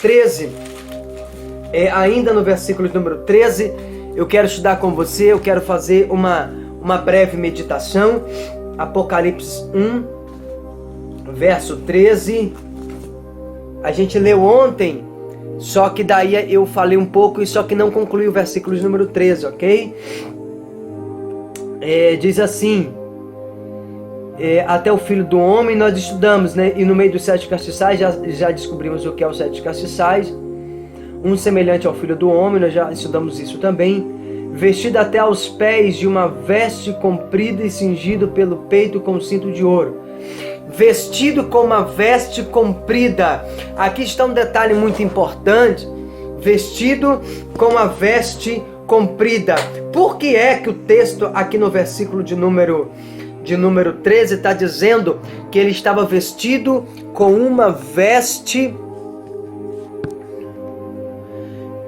13, ainda no versículo de número 13, eu quero estudar com você, eu quero fazer uma breve meditação. Apocalipse 1, verso 13, a gente leu ontem, só que daí eu falei um pouco e só que não concluí o versículo de número 13, ok? Diz assim, até o Filho do Homem nós estudamos, né? E no meio dos 7 castiçais já descobrimos o que é os 7 castiçais. Um semelhante ao Filho do Homem, nós já estudamos isso também. Vestido até aos pés de uma veste comprida e cingido pelo peito com cinto de ouro. Vestido com uma veste comprida. Aqui está um detalhe muito importante. Vestido com uma veste comprida. Por que é que o texto aqui no versículo de número 13 está dizendo que ele estava vestido com uma veste?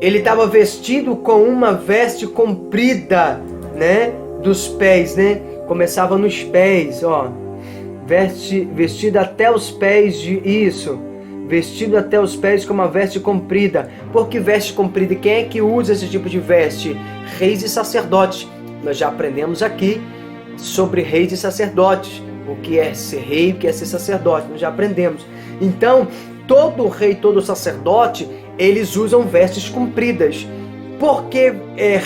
Ele estava vestido com uma veste comprida, né? Dos pés, né? Começava nos pés, ó. Vestido até os pés vestido até os pés com uma veste comprida. Por que veste comprida? E quem é que usa esse tipo de veste? Reis e sacerdotes. Nós já aprendemos aqui sobre reis e sacerdotes. O que é ser rei, o que é ser sacerdote. Nós já aprendemos. Então, todo rei, todo sacerdote, eles usam vestes compridas. Por que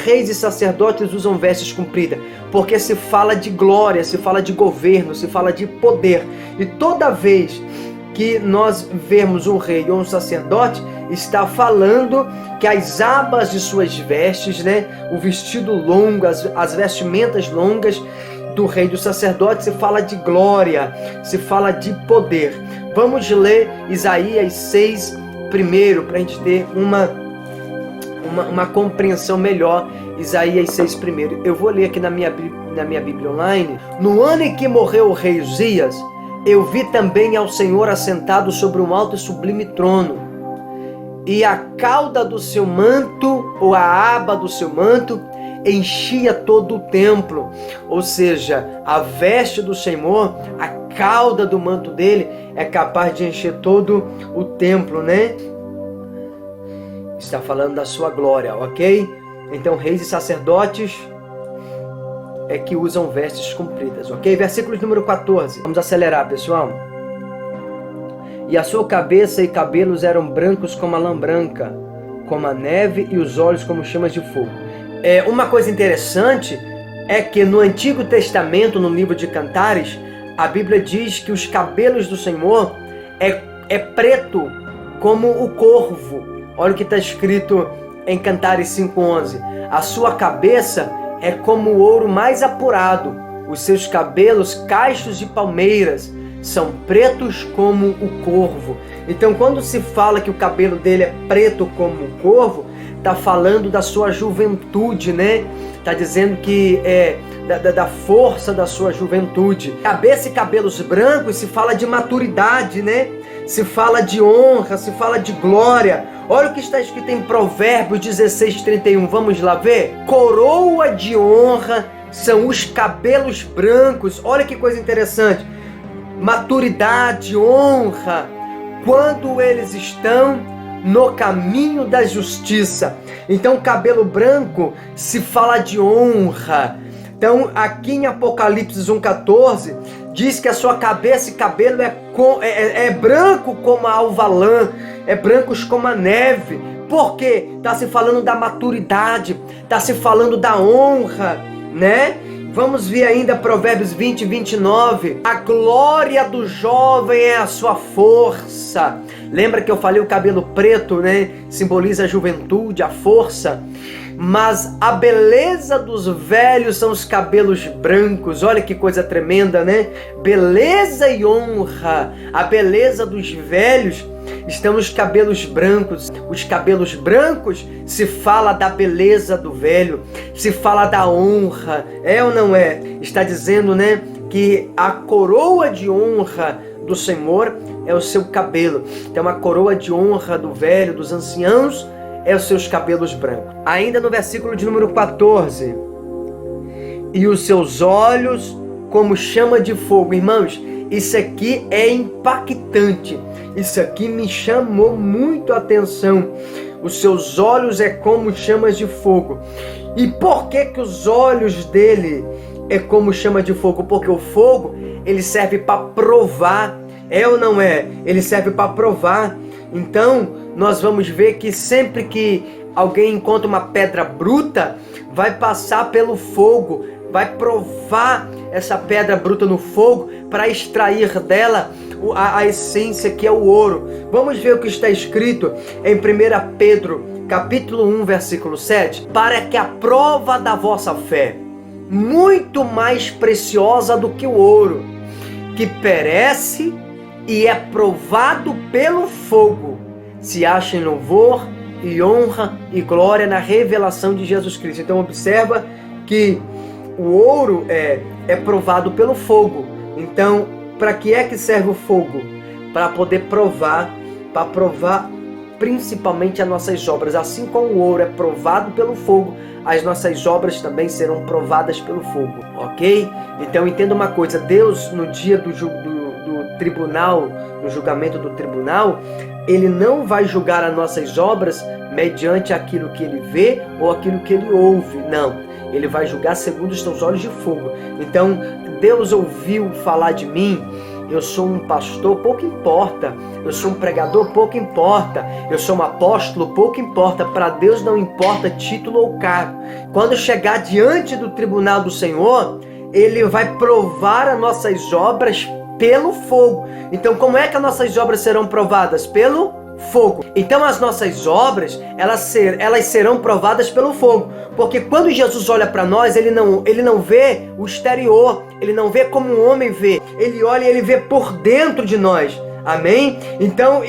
reis e sacerdotes usam vestes compridas? Porque se fala de glória, se fala de governo, se fala de poder. E toda vez que nós vemos um rei ou um sacerdote, está falando que as abas de suas vestes, né, o vestido longo, as vestimentas longas do rei e do sacerdote, se fala de glória, se fala de poder. Vamos ler Isaías 6 primeiro, para a gente ter uma compreensão melhor. Isaías 6 primeiro. Eu vou ler aqui na minha Bíblia online. No ano em que morreu o rei Uzias, eu vi também ao Senhor assentado sobre um alto e sublime trono, e a cauda do seu manto, ou a aba do seu manto, enchia todo o templo. Ou seja, a veste do Senhor, a cauda do manto dele é capaz de encher todo o templo, né? Está falando da sua glória, ok? Então, reis e sacerdotes é que usam vestes compridas, ok? Versículo número 14. Vamos acelerar, pessoal. E a sua cabeça e cabelos eram brancos como a lã branca, como a neve, e os olhos como chamas de fogo. Uma coisa interessante é que no Antigo Testamento, no livro de Cantares, a Bíblia diz que os cabelos do Senhor é preto como o corvo. Olha o que está escrito em Cantares 5:11. A sua cabeça é como o ouro mais apurado. Os seus cabelos, cachos de palmeiras, são pretos como o corvo. Então, quando se fala que o cabelo dele é preto como o corvo, está falando da sua juventude, né? Está dizendo que da força da sua juventude. Cabeça e cabelos brancos se fala de maturidade, né? Se fala de honra, se fala de glória. Olha o que está escrito em Provérbios 16:31. Vamos lá ver? Coroa de honra são os cabelos brancos. Olha que coisa interessante. Maturidade, honra, quando eles estão no caminho da justiça. Então, cabelo branco se fala de honra. Então, aqui em Apocalipse 1:14, diz que a sua cabeça e cabelo é branco como a alva lã, é brancos como a neve. Por quê? Está se falando da maturidade, está se falando da honra, né? Vamos ver ainda Provérbios 20:29. A glória do jovem é a sua força. Lembra que eu falei o cabelo preto, né? Simboliza a juventude, a força. Mas a beleza dos velhos são os cabelos brancos. Olha que coisa tremenda, né? Beleza e honra. A beleza dos velhos estão nos cabelos brancos. Os cabelos brancos se fala da beleza do velho, se fala da honra. É ou não é? Está dizendo, né, que a coroa de honra do Senhor é o seu cabelo. Então a coroa de honra do velho, dos anciãos, é os seus cabelos brancos. Ainda no versículo de número 14. E os seus olhos como chama de fogo. Irmãos, Isso aqui é impactante. Isso aqui me chamou muito a atenção. Os seus olhos é como chamas de fogo. E por que os olhos dele é como chama de fogo? Porque o fogo, ele serve para provar. É ou não é? Ele serve para provar. Então, nós vamos ver que sempre que alguém encontra uma pedra bruta, vai passar pelo fogo, vai provar essa pedra bruta no fogo para extrair dela a essência que é o ouro. Vamos ver o que está escrito em 1 Pedro, capítulo 1, versículo 7. Para que a prova da vossa fé, muito mais preciosa do que o ouro, que perece e é provado pelo fogo, se acha em louvor e honra e glória na revelação de Jesus Cristo. Então observa que o ouro é provado pelo fogo. Então, para que é que serve o fogo? Para poder provar, para provar principalmente as nossas obras. Assim como o ouro é provado pelo fogo, as nossas obras também serão provadas pelo fogo, ok? Então entenda uma coisa, Deus no dia do tribunal, no julgamento do tribunal, Ele não vai julgar as nossas obras mediante aquilo que Ele vê ou aquilo que Ele ouve, não. Ele vai julgar segundo os teus olhos de fogo. Então, Deus ouviu falar de mim, eu sou um pastor, pouco importa. Eu sou um pregador, pouco importa. Eu sou um apóstolo, pouco importa. Para Deus não importa título ou cargo. Quando chegar diante do tribunal do Senhor, Ele vai provar as nossas obras pelo fogo. Então, como é que as nossas obras serão provadas? Pelo fogo. Então, as nossas obras, elas serão provadas pelo fogo. Porque quando Jesus olha para nós, ele não vê o exterior, ele não vê como um homem vê. Ele olha e ele vê por dentro de nós. Amém? Então,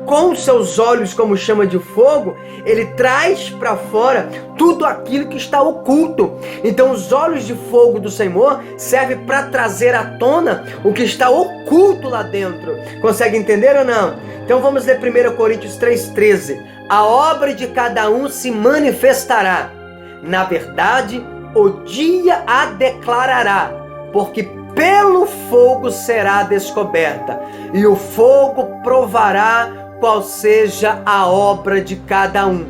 com os seus olhos como chama de fogo, ele traz para fora tudo aquilo que está oculto. Então os olhos de fogo do Senhor servem para trazer à tona o que está oculto lá dentro. Consegue entender ou não? Então vamos ler 1 Coríntios 3,13. A obra de cada um se manifestará. Na verdade, o dia a declarará, porque pelo fogo será descoberta, e o fogo provará qual seja a obra de cada um.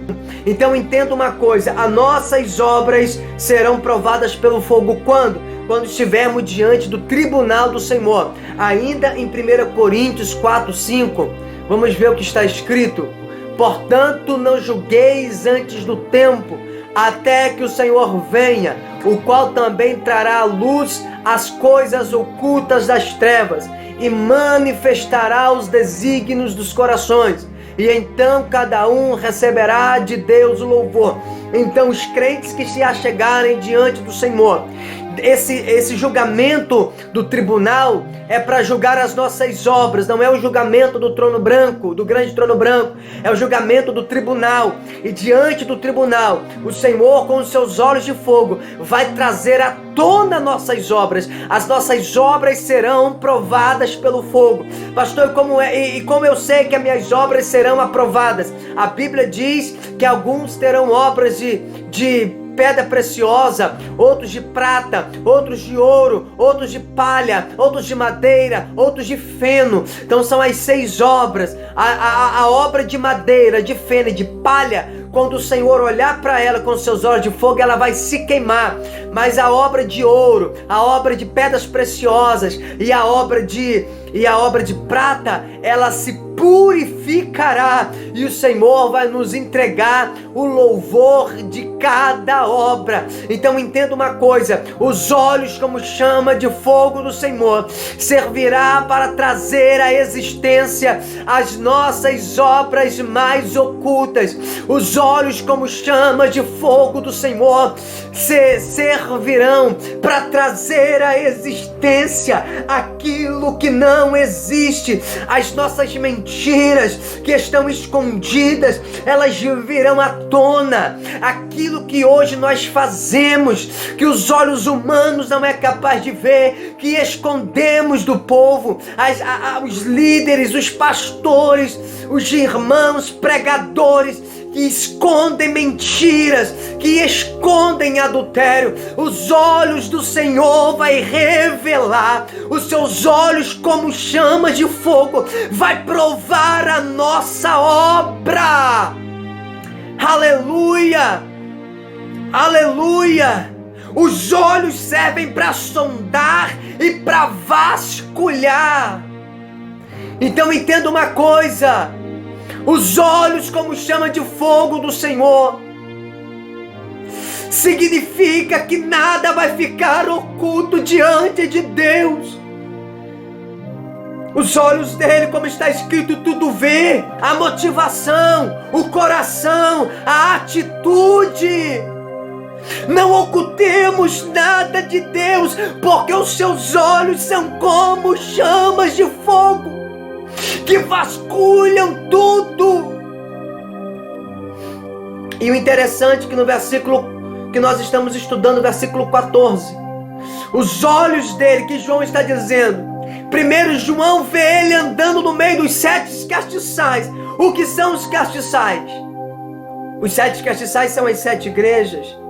Então entenda uma coisa, as nossas obras serão provadas pelo fogo quando? Quando estivermos diante do tribunal do Senhor. Ainda em 1 Coríntios 4:5, vamos ver o que está escrito. Portanto, não julgueis antes do tempo, até que o Senhor venha, o qual também trará à luz as coisas ocultas das trevas, e manifestará os desígnios dos corações, e então cada um receberá de Deus o louvor. Então os crentes que se achegarem diante do Senhor, esse julgamento do tribunal é para julgar as nossas obras, não é o julgamento do trono branco, do grande trono branco, é o julgamento do tribunal. E diante do tribunal, o Senhor com os seus olhos de fogo vai trazer à tona nossas obras. As nossas obras serão provadas pelo fogo. Pastor, como eu sei que as minhas obras serão aprovadas? A Bíblia diz que alguns terão obras de pedra preciosa, outros de prata, outros de ouro, outros de palha, outros de madeira, outros de feno. Então são as 6 obras. A obra de madeira, de feno e de palha, quando o Senhor olhar para ela com seus olhos de fogo, ela vai se queimar. Mas a obra de ouro, a obra de pedras preciosas e a obra de prata, ela se purificará, e o Senhor vai nos entregar o louvor de cada obra. Então entenda uma coisa, os olhos como chama de fogo do Senhor servirá para trazer à existência as nossas obras mais ocultas. Os olhos como chama de fogo do Senhor servirão para trazer à existência aquilo que não existe. As nossas mentiras que estão escondidas, elas virão à tona. Aquilo que hoje nós fazemos, que os olhos humanos não é capaz de ver, que escondemos do povo, os líderes, os pastores, os irmãos pregadores que escondem mentiras, que escondem adultério. Os olhos do Senhor vai revelar, os seus olhos como chamas de fogo, vai provar a nossa obra. Aleluia! Aleluia! Os olhos servem para sondar e para vasculhar. Então entenda uma coisa: os olhos como chama de fogo do Senhor significa que nada vai ficar oculto diante de Deus. Os olhos dele, como está escrito, tudo vê. A motivação, o coração, a atitude. Não ocultemos nada de Deus, porque os seus olhos são como chamas de fogo, que vasculham tudo. E o interessante é que no versículo que nós estamos estudando, versículo 14, os olhos dele, que João está dizendo, primeiro João vê ele andando no meio dos 7 castiçais. O que são os castiçais? Os 7 castiçais são as 7 igrejas.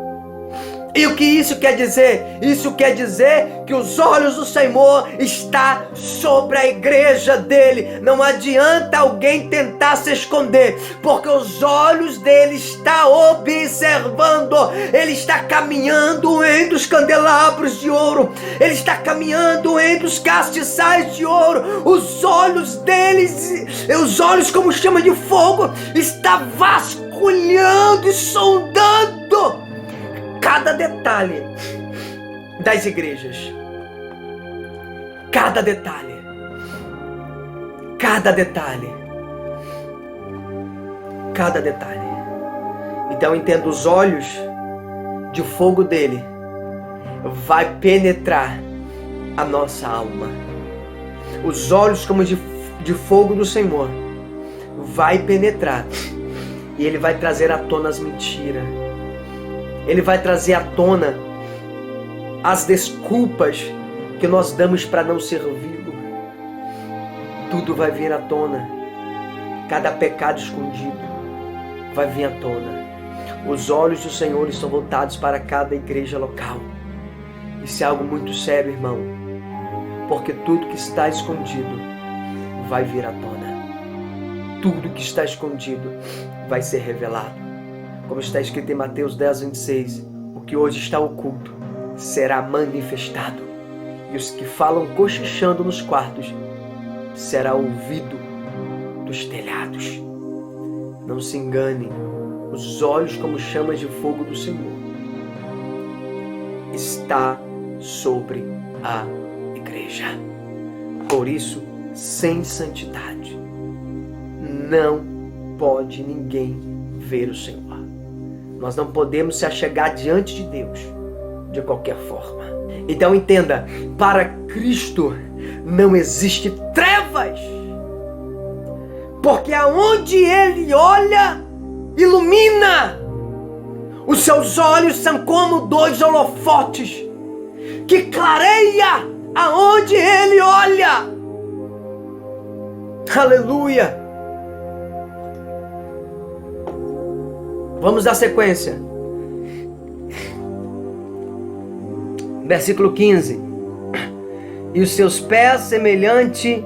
E o que isso quer dizer? Isso quer dizer que os olhos do Senhor estão sobre a igreja dele. Não adianta alguém tentar se esconder, porque os olhos dele estão observando. Ele está caminhando entre os candelabros de ouro. Ele está caminhando entre os castiçais de ouro. Os olhos deles, os olhos como chama de fogo, está vasculhando e sondando cada detalhe das igrejas. Cada detalhe. Cada detalhe. Cada detalhe. Então entenda, os olhos de fogo dele vai penetrar a nossa alma. Os olhos como de fogo do Senhor vai penetrar, e ele vai trazer à tona as mentiras. Ele vai trazer à tona as desculpas que nós damos para não servi-lo. Tudo vai vir à tona. Cada pecado escondido vai vir à tona. Os olhos do Senhor estão voltados para cada igreja local. Isso é algo muito sério, irmão. Porque tudo que está escondido vai vir à tona. Tudo que está escondido vai ser revelado. Como está escrito em Mateus 10:26, o que hoje está oculto será manifestado, e os que falam cochichando nos quartos será ouvido dos telhados. Não se engane, os olhos como chamas de fogo do Senhor está sobre a igreja. Por isso, sem santidade, não pode ninguém ver o Senhor. Nós não podemos se achegar diante de Deus de qualquer forma. Então entenda, para Cristo não existe trevas, porque aonde Ele olha, ilumina. Os seus olhos são como 2 holofotes que clareia aonde Ele olha. Aleluia! Vamos dar sequência. Versículo 15. E os seus pés semelhante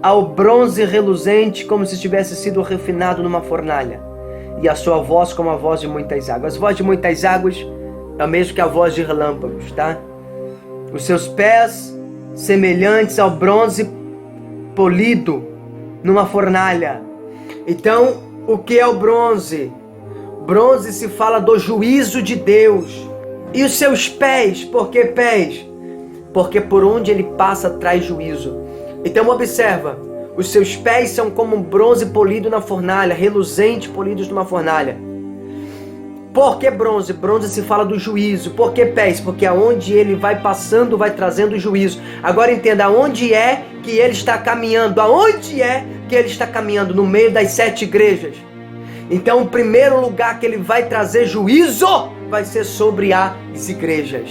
ao bronze reluzente, como se tivesse sido refinado numa fornalha. E a sua voz como a voz de muitas águas. A voz de muitas águas é o mesmo que a voz de relâmpagos, tá? Os seus pés semelhantes ao bronze polido numa fornalha. Então, o que é o bronze? Bronze se fala do juízo de Deus. E os seus pés, por que pés? Porque por onde ele passa traz juízo. Então observa, os seus pés são como um bronze polido na fornalha, reluzente polidos numa fornalha. Por que bronze? Bronze se fala do juízo. Por que pés? Porque aonde ele vai passando vai trazendo juízo. Agora entenda, aonde é que ele está caminhando? Aonde é que ele está caminhando? No meio das 7 igrejas. Então, o primeiro lugar que ele vai trazer juízo vai ser sobre as igrejas.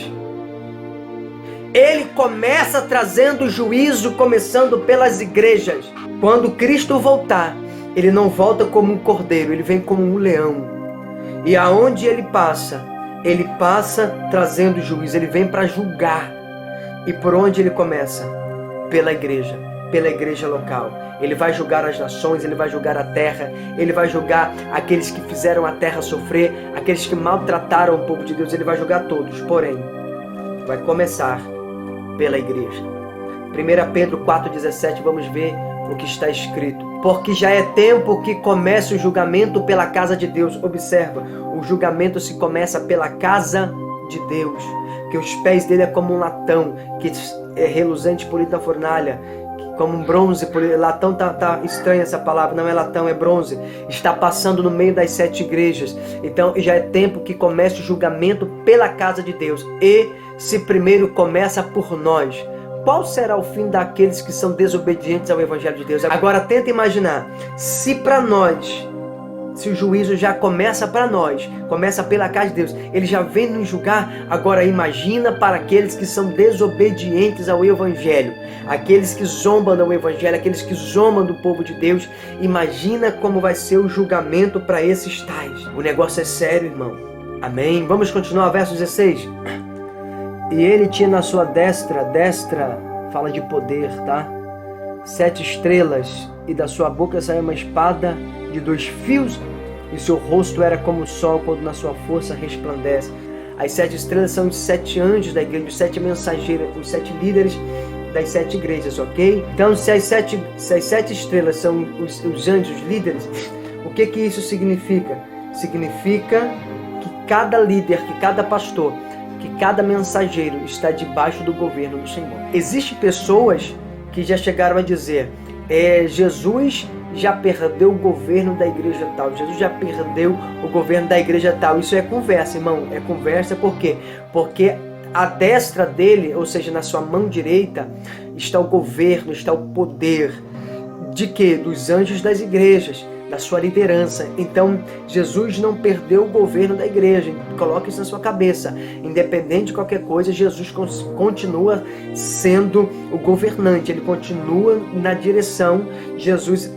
Ele começa trazendo juízo, começando pelas igrejas. Quando Cristo voltar, ele não volta como um cordeiro, ele vem como um leão. E aonde ele passa trazendo juízo, ele vem para julgar. E por onde ele começa? Pela igreja local. Ele vai julgar as nações, ele vai julgar a terra, ele vai julgar aqueles que fizeram a terra sofrer, aqueles que maltrataram o povo de Deus, ele vai julgar todos. Porém, vai começar pela igreja. 1 Pedro 4,17, vamos ver o que está escrito. Porque já é tempo que comece o julgamento pela casa de Deus. Observa, o julgamento se começa pela casa de Deus. Que os pés dele é como um latão, que é reluzente polido na fornalha, como um bronze polido. Latão tá estranha essa palavra, não é latão, é bronze. Está passando no meio das 7 igrejas. Então já é tempo que comece o julgamento pela casa de Deus. E se primeiro começa por nós, qual será o fim daqueles que são desobedientes ao Evangelho de Deus? Agora tenta imaginar, se para nós, se o juízo já começa para nós, começa pela casa de Deus, ele já vem nos julgar, agora imagina para aqueles que são desobedientes ao Evangelho, aqueles que zombam do Evangelho, aqueles que zombam do povo de Deus, imagina como vai ser o julgamento para esses tais. O negócio é sério, irmão. Amém? Vamos continuar, verso 16. E ele tinha na sua destra fala de poder, tá? 7 estrelas, e da sua boca saía uma espada de 2 fios, e seu rosto era como o sol quando na sua força resplandece. As 7 estrelas são os 7 anjos da igreja, os 7 mensageiros, os 7 líderes das 7 igrejas, ok? Então, se as 7 estrelas são os anjos líderes, o que isso significa? Significa que cada líder, que cada pastor, que cada mensageiro está debaixo do governo do Senhor. Existem pessoas que já chegaram a dizer, Jesus já perdeu o governo da igreja tal, Jesus já perdeu o governo da igreja tal. Isso é conversa, irmão, é conversa. Por quê? Porque à destra dele, ou seja, na sua mão direita, está o governo, está o poder de quê? Dos anjos das igrejas, da sua liderança. Então, Jesus não perdeu o governo da igreja. Coloque isso na sua cabeça. Independente de qualquer coisa, Jesus continua sendo o governante. Ele continua na direção. Jesus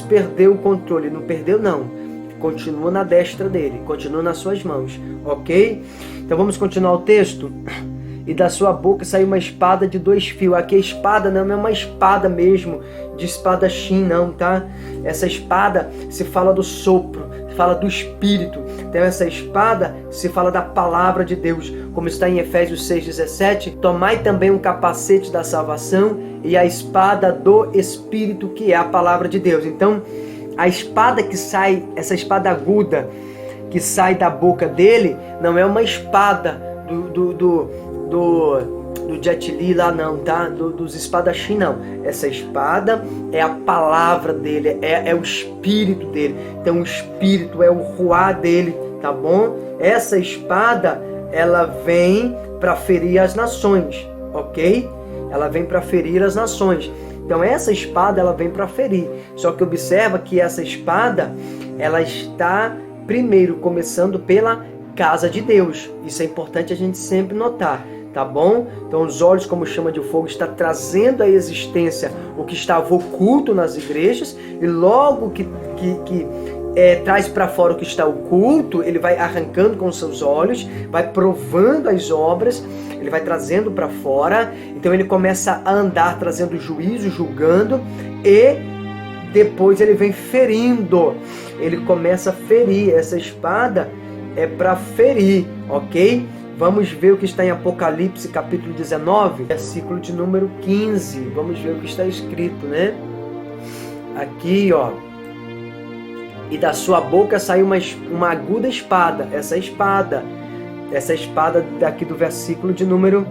perdeu o controle. Não perdeu, não. Continua na destra dele. Continua nas suas mãos. Ok? Então, vamos continuar o texto. E da sua boca saiu uma espada de 2 fios. Aqui a espada não é uma espada mesmo, de espadachim não, tá? Essa espada se fala do sopro, se fala do Espírito. Então essa espada se fala da palavra de Deus. Como está em Efésios 6,17, tomai também um capacete da salvação e a espada do Espírito, que é a palavra de Deus. Então a espada que sai, essa espada aguda que sai da boca dele, não é uma espada do Jet Li lá não, tá? Dos espadachim não. Essa espada é a palavra dele, é o espírito dele. Então o espírito é o ruá dele, tá bom? Essa espada, ela vem para ferir as nações, ok? Ela vem para ferir as nações. Então essa espada, ela vem para ferir. Só que observa que essa espada, ela está primeiro começando pela casa de Deus. Isso é importante a gente sempre notar, tá bom? Então os olhos como chama de fogo está trazendo à existência o que estava oculto nas igrejas, e logo que traz para fora o que está oculto, ele vai arrancando com seus olhos, vai provando as obras, ele vai trazendo para fora. Então ele começa a andar trazendo juízo, julgando, e depois ele vem ferindo. Ele começa a ferir. Essa espada é para ferir, ok? Vamos ver o que está em Apocalipse, capítulo 19, versículo de número 15. Vamos ver o que está escrito, né? Aqui, ó. E da sua boca saiu uma aguda espada. Essa espada daqui do versículo de número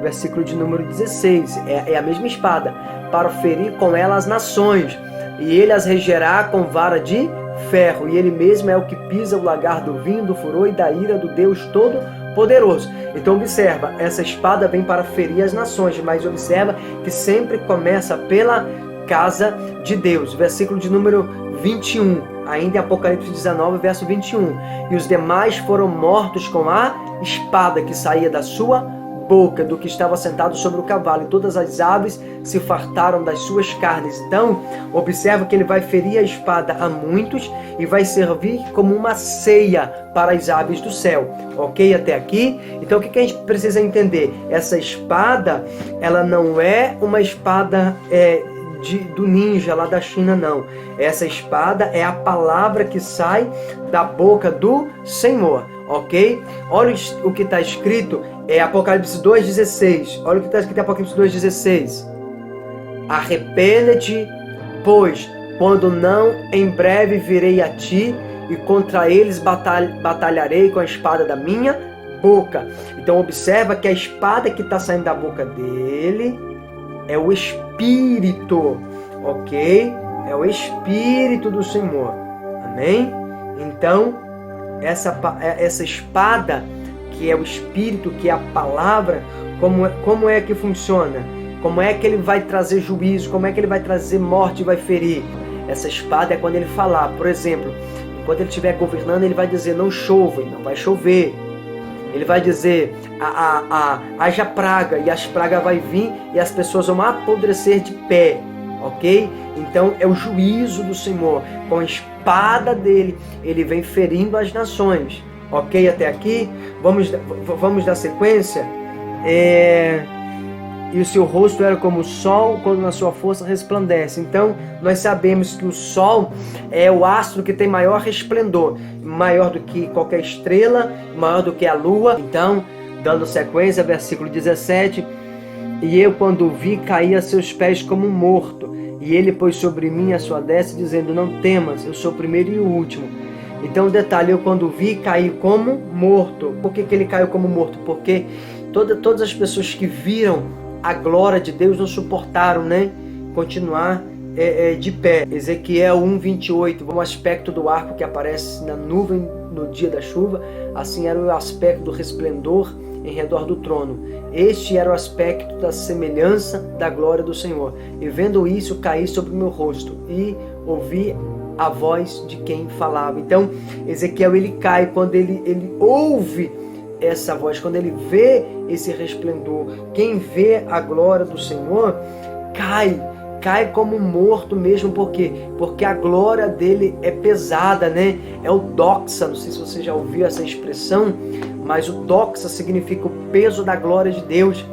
16. É a mesma espada, para ferir com ela as nações. E ele as regerá com vara de ferro, e ele mesmo é o que pisa o lagar do vinho, do furor e da ira do Deus Todo-Poderoso. Então observa, essa espada vem para ferir as nações, mas observa que sempre começa pela casa de Deus. Versículo de número 21, ainda em Apocalipse 19, verso 21. E os demais foram mortos com a espada que saía da sua boca do que estava sentado sobre o cavalo, e todas as aves se fartaram das suas carnes. Então, observa que ele vai ferir a espada a muitos e vai servir como uma ceia para as aves do céu. Ok? Até aqui? Então, o que a gente precisa entender? Essa espada, ela não é uma espada do ninja lá da China, não. Essa espada é a palavra que sai da boca do Senhor. Ok? Olha o que está escrito, Apocalipse 2,16. Olha o que está escrito em Apocalipse 2,16. Arrepende-te, pois, quando não, em breve virei a ti, e contra eles batalharei com a espada da minha boca. Então observa que a espada que está saindo da boca dele é o Espírito, ok? É o Espírito do Senhor, amém? Então, essa espada, que é o Espírito, que é a palavra, como é que funciona? Como é que ele vai trazer juízo? Como é que ele vai trazer morte e vai ferir? Essa espada é quando ele falar, por exemplo, enquanto ele estiver governando, ele vai dizer não chova, e não vai chover. Ele vai dizer haja praga, e as pragas vai vir e as pessoas vão apodrecer de pé, ok? Então é o juízo do Senhor. Com a espada dele, ele vem ferindo as nações, ok? Até aqui, vamos dar sequência. E o seu rosto era como o sol quando na sua força resplandece. Então, nós sabemos que o sol é o astro que tem maior resplendor, maior do que qualquer estrela, maior do que a lua. Então, dando sequência, versículo 17: e eu, quando o vi, caí a seus pés como morto, e ele pôs sobre mim a sua destra, dizendo, não temas, eu sou o primeiro e o último. Então, detalhe, eu quando vi, caí como morto. Por que ele caiu como morto? Porque todas as pessoas que viram a glória de Deus não suportaram, né? Continuar de pé. Ezequiel 1:28, o aspecto do arco que aparece na nuvem no dia da chuva, assim era o aspecto do resplendor em redor do trono. Este era o aspecto da semelhança da glória do Senhor. E vendo isso, caí sobre o meu rosto e ouvi a voz de quem falava. Então, Ezequiel ele cai quando ele ouve essa voz, quando ele vê esse resplendor. Quem vê a glória do Senhor cai como morto mesmo. Por quê? Porque a glória dele é pesada, né? É o doxa, não sei se você já ouviu essa expressão, mas o doxa significa o peso da glória de Deus.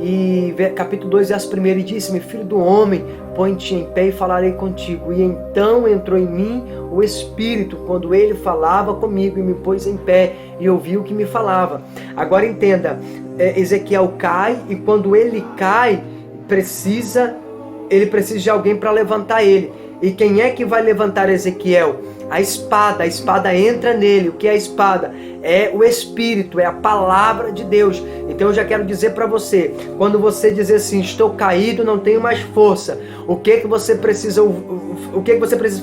E capítulo 2, verso 1, disse-me, filho do homem, põe-te em pé e falarei contigo. E então entrou em mim o Espírito, quando ele falava comigo, e me pôs em pé, e ouvi o que me falava. Agora entenda, Ezequiel cai, e quando ele cai, ele precisa de alguém para levantar ele. E quem é que vai levantar Ezequiel? A espada entra nele. O que é a espada? É o Espírito, é a palavra de Deus. Então eu já quero dizer para você, quando você dizer assim, estou caído, não tenho mais força, o que você precisa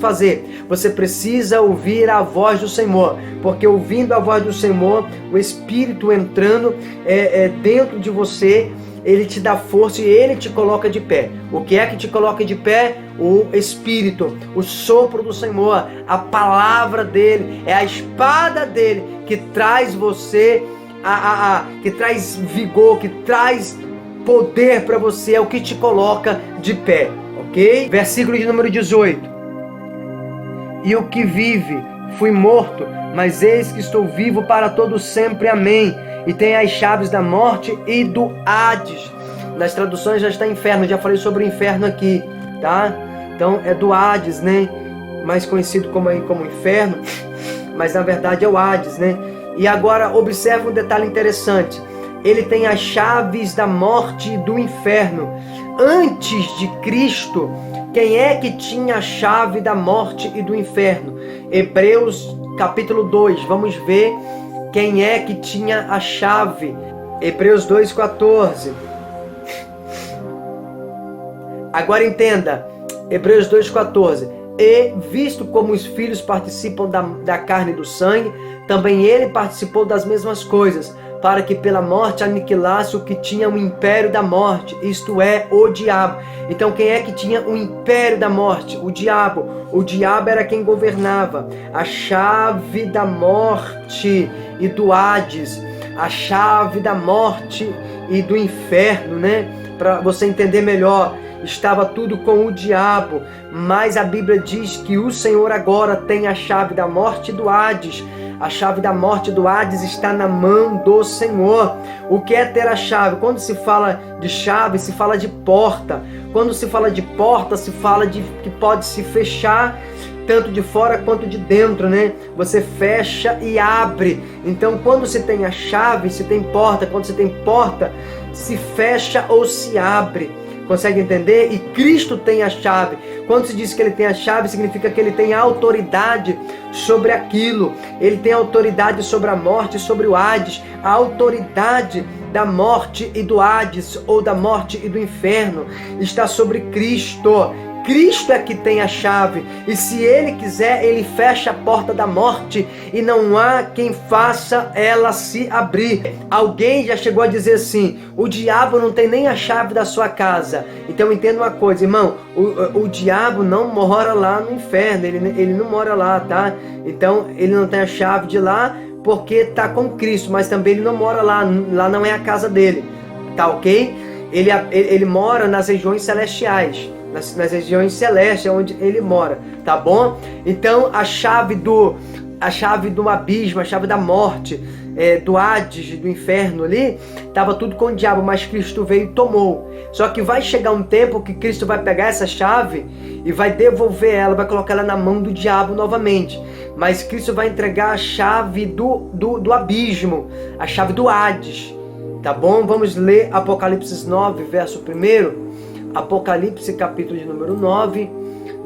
fazer? Você precisa ouvir a voz do Senhor, porque ouvindo a voz do Senhor, o Espírito entrando dentro de você, ele te dá força e ele te coloca de pé. O que é que te coloca de pé? O Espírito, o sopro do Senhor, a palavra dele, é a espada dele que traz você, que traz vigor, que traz poder para você, é o que te coloca de pé, ok? Versículo de número 18. E o que vive, fui morto, mas eis que estou vivo para todo sempre, amém. E tem as chaves da morte e do Hades. Nas traduções já está inferno, já falei sobre o inferno aqui, tá? Então é do Hades, né? Mais conhecido como inferno, mas na verdade é o Hades, né? E agora observa um detalhe interessante. Ele tem as chaves da morte e do inferno. Antes de Cristo, quem é que tinha a chave da morte e do inferno? Hebreus capítulo 2, vamos ver quem é que tinha a chave. Hebreus 2,14. Agora entenda, Hebreus 2,14. E visto como os filhos participam da carne e do sangue, também ele participou das mesmas coisas, para que pela morte aniquilasse o que tinha o império da morte, isto é, o diabo. Então quem é que tinha o império da morte? O diabo. O diabo era quem governava. A chave da morte e do Hades. a chave da morte e do inferno, né? Para você entender melhor, estava tudo com o diabo, mas a Bíblia diz que o Senhor agora tem a chave da morte e do Hades. A chave da morte e do Hades está na mão do Senhor. O que é ter a chave? Quando se fala de chave, se fala de porta. Quando se fala de porta, se fala de que pode se fechar tanto de fora quanto de dentro, né? Você fecha e abre. Então, quando se tem a chave, se tem porta. Quando se tem porta, se fecha ou se abre. Consegue entender? E Cristo tem a chave. Quando se diz que ele tem a chave, significa que ele tem autoridade sobre aquilo. Ele tem autoridade sobre a morte e sobre o Hades. A autoridade da morte e do Hades, ou da morte e do inferno, está sobre Cristo. Cristo é que tem a chave, e se Ele quiser, Ele fecha a porta da morte e não há quem faça ela se abrir. Alguém já chegou a dizer assim: o diabo não tem nem a chave da sua casa. Então entenda uma coisa, irmão, o diabo não mora lá no inferno, ele não mora lá, tá? Então ele não tem a chave de lá porque está com Cristo, mas também ele não mora lá não é a casa dele, tá ok? Ele mora nas regiões celestiais. Nas regiões celestes onde ele mora, tá bom? Então a chave do abismo, a chave da morte, do Hades, do inferno ali, estava tudo com o diabo, mas Cristo veio e tomou. Só que vai chegar um tempo que Cristo vai pegar essa chave e vai devolver ela, vai colocar ela na mão do diabo novamente. Mas Cristo vai entregar a chave do abismo, a chave do Hades, tá bom? Vamos ler Apocalipse 9, verso 1. Apocalipse capítulo de número 9,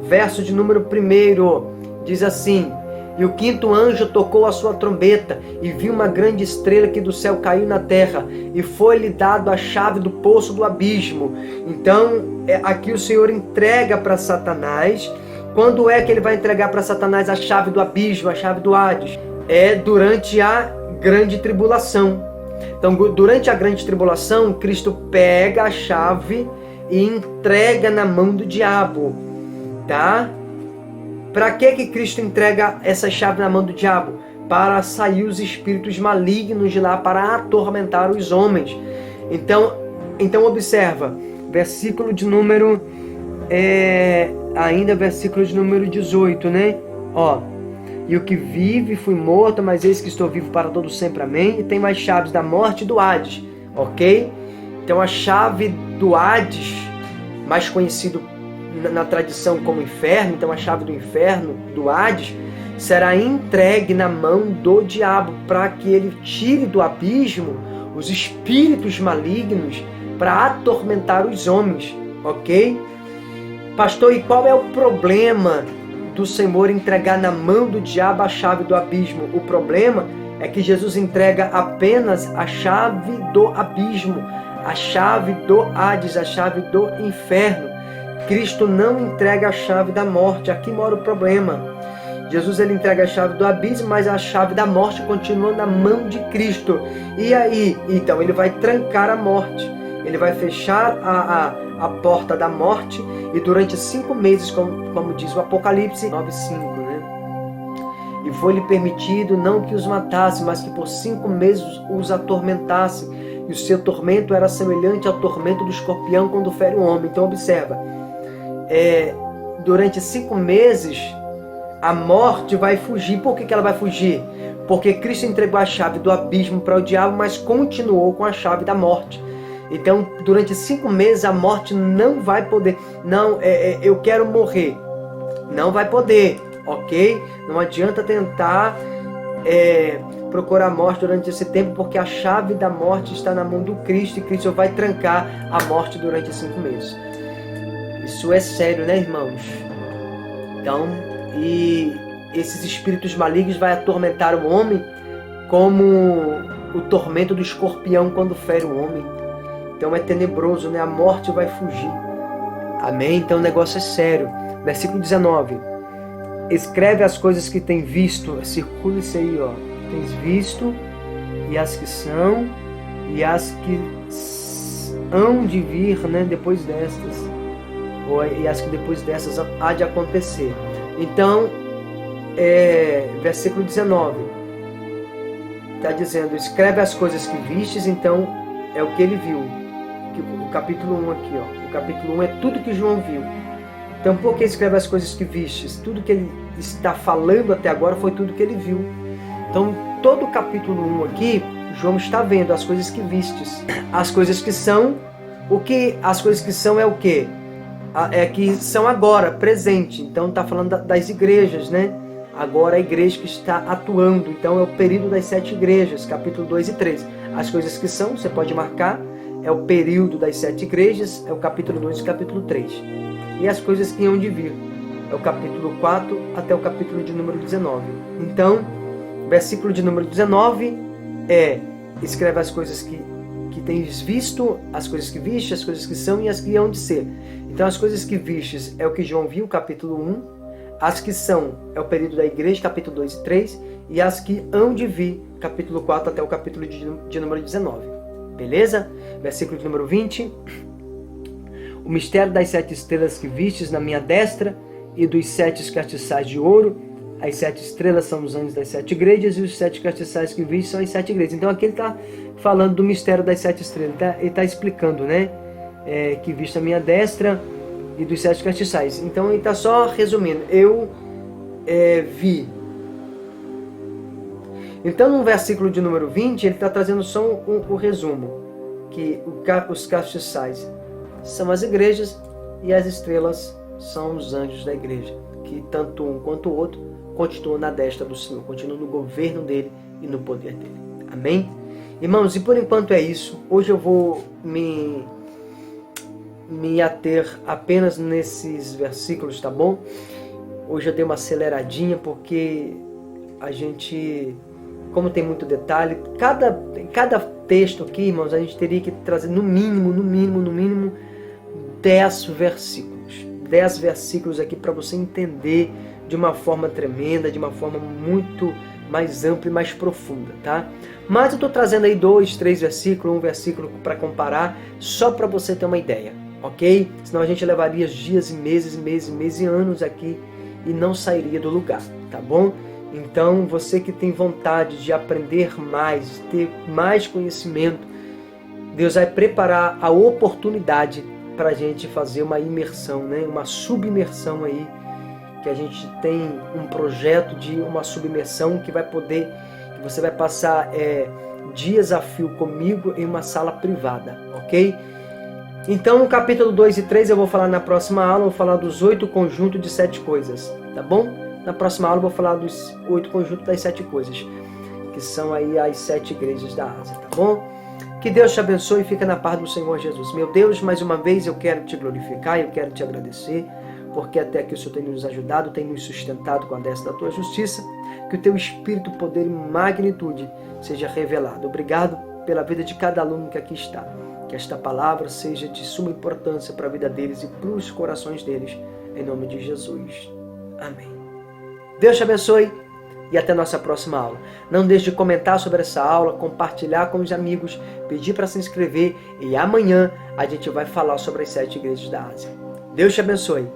verso de número 1, diz assim: e o quinto anjo tocou a sua trombeta, e viu uma grande estrela que do céu caiu na terra, e foi-lhe dado a chave do poço do abismo. Então, aqui o Senhor entrega para Satanás. Quando é que ele vai entregar para Satanás a chave do abismo, a chave do Hades? É durante a grande tribulação. Então, durante a grande tribulação, Cristo pega a chave e entrega na mão do diabo, tá? Para que Cristo entrega essa chave na mão do diabo? Para sair os espíritos malignos de lá, para atormentar os homens. Então observa, versículo de número, ainda versículo de número 18, né? Ó, e o que vive fui morto, mas eis que estou vivo para todo sempre, amém? E tem mais chaves da morte e do Hades, ok? Então a chave do Hades, mais conhecido na tradição como inferno, então a chave do inferno, do Hades, será entregue na mão do diabo para que ele tire do abismo os espíritos malignos para atormentar os homens, ok? Pastor, e qual é o problema do Senhor entregar na mão do diabo a chave do abismo? O problema é que Jesus entrega apenas a chave do abismo, a chave do Hades, a chave do inferno. Cristo não entrega a chave da morte. Aqui mora o problema. Jesus ele entrega a chave do abismo, mas a chave da morte continua na mão de Cristo. E aí? Então ele vai trancar a morte. Ele vai fechar a porta da morte e durante 5 meses, como diz o Apocalipse 9:5, né? E foi-lhe permitido não que os matasse, mas que por 5 meses os atormentasse. E o seu tormento era semelhante ao tormento do escorpião quando fere um homem. Então observa, durante 5 meses a morte vai fugir. Por que ela vai fugir? Porque Cristo entregou a chave do abismo para o diabo, mas continuou com a chave da morte. Então durante 5 meses a morte não vai poder, eu quero morrer, não vai poder, ok? Não adianta tentar procurar a morte durante esse tempo, porque a chave da morte está na mão do Cristo, e Cristo vai trancar a morte durante 5 meses. Isso é sério, né, irmãos? Então, e esses espíritos malignos vão atormentar o homem como o tormento do escorpião quando fere o homem. Então é tenebroso, né? A morte vai fugir. Amém? Então o negócio é sério. Versículo 19. Escreve as coisas que tem visto. Circula isso aí, ó. Tens visto, e as que são, e as que hão de vir, né? Depois destas. E as que depois dessas há de acontecer. Então, versículo 19. está dizendo, escreve as coisas que vistes, então é o que ele viu. O capítulo 1 aqui, ó. O capítulo 1 é tudo que João viu. Então, por que escreve as coisas que vistes? Tudo que ele está falando até agora foi tudo que ele viu. Então, todo o capítulo 1 aqui, João está vendo as coisas que vistes. As coisas que são, as coisas que são é o quê? É que são agora, presente. Então, está falando das igrejas, né? Agora a igreja que está atuando. Então, é o período das 7 igrejas, capítulo 2 e 3. As coisas que são, você pode marcar, é o período das 7 igrejas, é o capítulo 2 e capítulo 3. E as coisas que hão de vir, é o capítulo 4 até o capítulo de número 19. Então, versículo de número 19 escreve as coisas que tens visto, as coisas que viste, as coisas que são e as que hão de ser. Então, as coisas que vistes é o que João viu, capítulo 1. As que são é o período da igreja, capítulo 2 e 3. E as que hão de vir, capítulo 4 até o capítulo de número 19. Beleza? Versículo de número 20. O mistério das 7 estrelas que vistes na minha destra e dos 7 castiçais de ouro. As 7 estrelas são os anjos das 7 igrejas e os 7 castiçais que vistes são as 7 igrejas. Então aqui ele está falando do mistério das 7 estrelas. Ele está explicando, né? Que viste a minha destra e dos 7 castiçais. Então ele está só resumindo. Eu vi. Então no versículo de número 20 ele está trazendo só o resumo. Que os castiçais são as igrejas e as estrelas são os anjos da igreja. Que tanto um quanto o outro continuam na destra do Senhor. Continuam no governo dele e no poder dele. Amém? Irmãos, e por enquanto é isso. Hoje eu vou me ater apenas nesses versículos, tá bom? Hoje eu dei uma aceleradinha porque a gente, como tem muito detalhe, cada texto aqui, irmãos, a gente teria que trazer no mínimo 10 versículos. 10 versículos aqui para você entender de uma forma tremenda, de uma forma muito mais ampla e mais profunda, tá? Mas eu estou trazendo aí 2, 3 versículos, um versículo para comparar, só para você ter uma ideia. Ok? Senão a gente levaria dias e meses e anos aqui e não sairia do lugar, tá bom? Então, você que tem vontade de aprender mais, de ter mais conhecimento, Deus vai preparar a oportunidade para a gente fazer uma imersão, né? Uma submersão aí, que a gente tem um projeto de uma submersão que você vai passar dias a fio comigo em uma sala privada, ok? Então, no capítulo 2 e 3 eu vou falar na próxima aula, eu vou falar dos 8 conjuntos de 7 coisas, tá bom? Na próxima aula eu vou falar dos 8 conjuntos das 7 coisas, que são aí as 7 igrejas da Ásia, tá bom? Que Deus te abençoe e fica na paz do Senhor Jesus. Meu Deus, mais uma vez eu quero te glorificar, eu quero te agradecer, porque até aqui o Senhor tem nos ajudado, tem nos sustentado com a destra da tua justiça, que o teu Espírito, poder e magnitude seja revelado. Obrigado pela vida de cada aluno que aqui está. Que esta palavra seja de suma importância para a vida deles e para os corações deles, em nome de Jesus. Amém. Deus te abençoe e até a nossa próxima aula. Não deixe de comentar sobre essa aula, compartilhar com os amigos, pedir para se inscrever e amanhã a gente vai falar sobre as 7 igrejas da Ásia. Deus te abençoe.